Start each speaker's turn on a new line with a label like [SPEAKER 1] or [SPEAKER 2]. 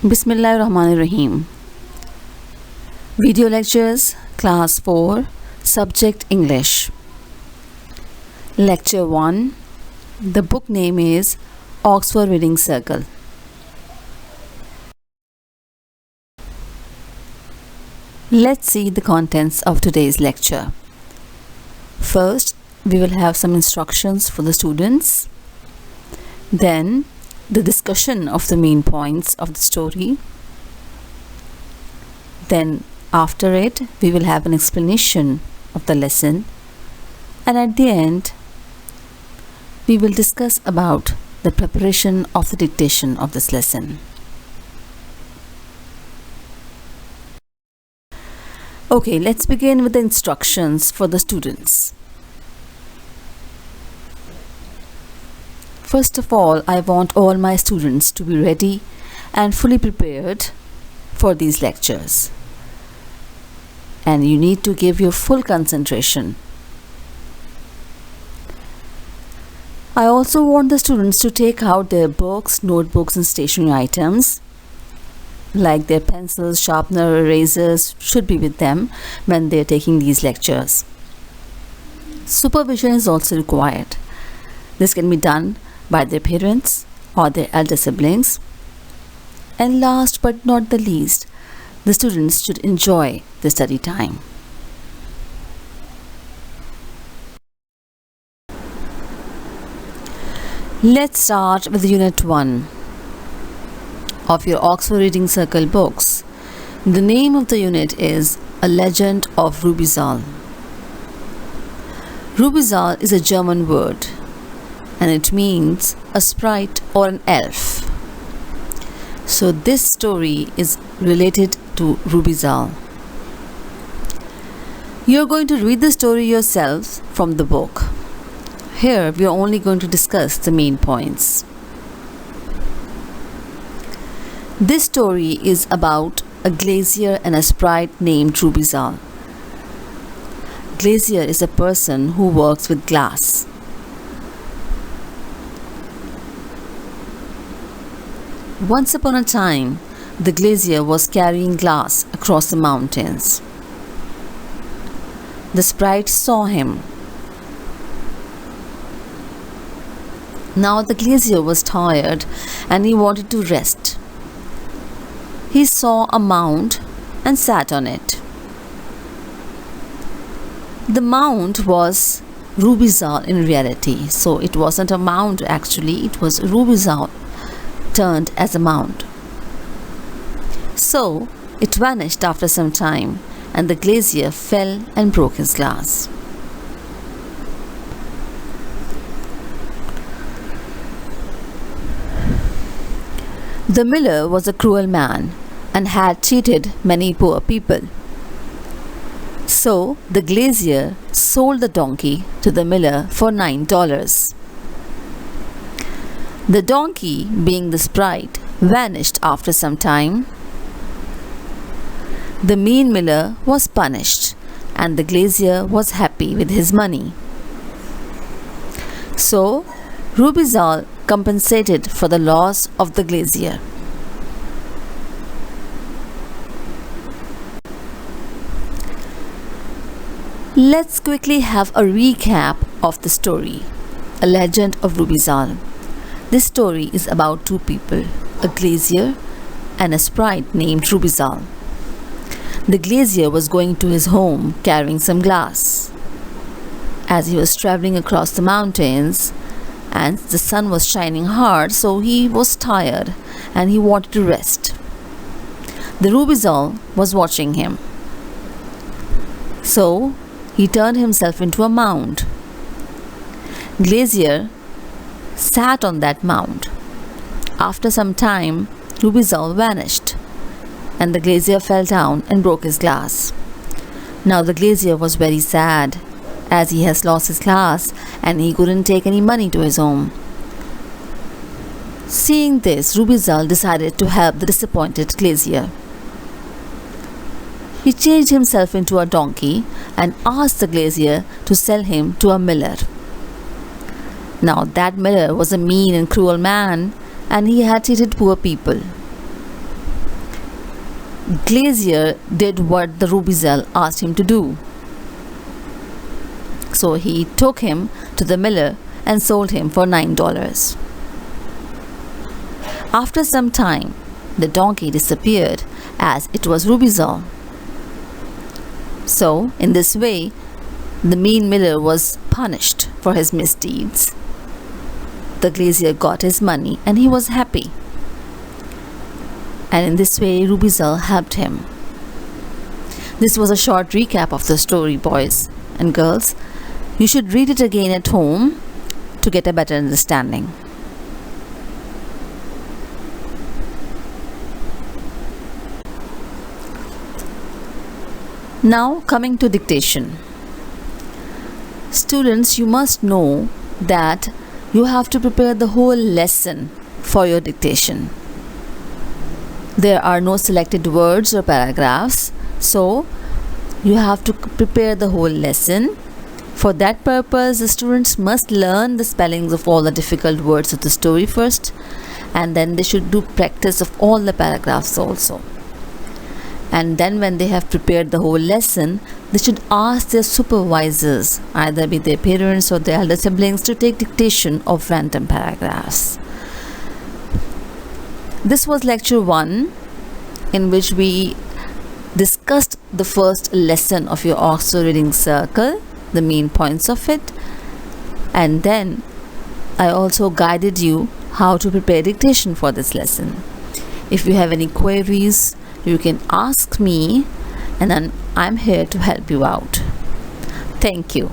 [SPEAKER 1] Bismillahirrahmanirrahim. Video lectures, class 4, subject English. Lecture 1. The book name is Oxford Reading Circle. Let's see the contents of today's lecture. First, we will have some instructions for the students. Then, the discussion of the main points of the story. Then, after it, we will have an explanation of the lesson. And at the end, we will discuss about the preparation of the dictation of this lesson. Okay, let's begin with the instructions for the students. First of all, I want all my students to be ready and fully prepared for these lectures. And you need to give your full concentration. I also want the students to take out their books, notebooks and stationery items like their pencils, sharpener, erasers should be with them when they are taking these lectures. Supervision is also required. This can be done by their parents or their elder siblings. And last but not the least, the students should enjoy the study time. Let's start with Unit 1 of your Oxford Reading Circle books. The name of the unit is A Legend of RUBEZAHL. RUBEZAHL is a German word and it means a sprite or an elf. So this story is related to RUBEZAHL. You're going to read the story yourselves from the book. Here we are only going to discuss the main points. This story is about a glazier and a sprite named RUBEZAHL. Glazier is a person who works with glass. Once upon a time, the glazier was carrying glass across the mountains. The sprite saw him. Now the glazier was tired and he wanted to rest. He saw a mound and sat on it. The mound was RUBEZAHL in reality. So it wasn't a mound actually, it was RUBEZAHL turned as a mound. So it vanished after some time and the glazier fell and broke his glass. The miller was a cruel man and had cheated many poor people. So the glazier sold the donkey to the miller for $9. The donkey, being the sprite, vanished after some time. The mean miller was punished and the glazier was happy with his money. So RUBEZAHL compensated for the loss of the glazier. Let's quickly have a recap of the story, A Legend of RUBEZAHL. This story is about two people, a glazier and a sprite named RUBEZAHL. The glazier was going to his home carrying some glass. As he was traveling across the mountains, and the sun was shining hard, so he was tired and he wanted to rest. The RUBEZAHL was watching him. So he turned himself into a mound. Glazier sat on that mound. After some time, RUBEZAHL vanished and the glazier fell down and broke his glass. Now the glazier was very sad as he has lost his glass and he couldn't take any money to his home. Seeing this, RUBEZAHL decided to help the disappointed glazier. He changed himself into a donkey and asked the glazier to sell him to a miller. Now that miller was a mean and cruel man and he had cheated poor people. Glazier did what the RUBEZAHL asked him to do. So he took him to the miller and sold him for $9. After some time, the donkey disappeared as it was RUBEZAHL. So, in this way, the mean miller was punished for his misdeeds. The glazier got his money and he was happy. And in this way, RUBEZAHL helped him. This was a short recap of the story, boys and girls. You should read it again at home to get a better understanding. Now coming to dictation. Students, you must know that you have to prepare the whole lesson for your dictation. There are no selected words or paragraphs, so you have to prepare the whole lesson. For that purpose, the students must learn the spellings of all the difficult words of the story first, and then they should do practice of all the paragraphs also. And then when they have prepared the whole lesson, they should ask their supervisors, either be their parents or their elder siblings, to take dictation of random paragraphs. This was lecture 1, in which we discussed the first lesson of your Oxford Reading Circle, the main points of it, and then I also guided you how to prepare dictation for this lesson. If you have any queries, you can ask me, and then I'm here to help you out. Thank you.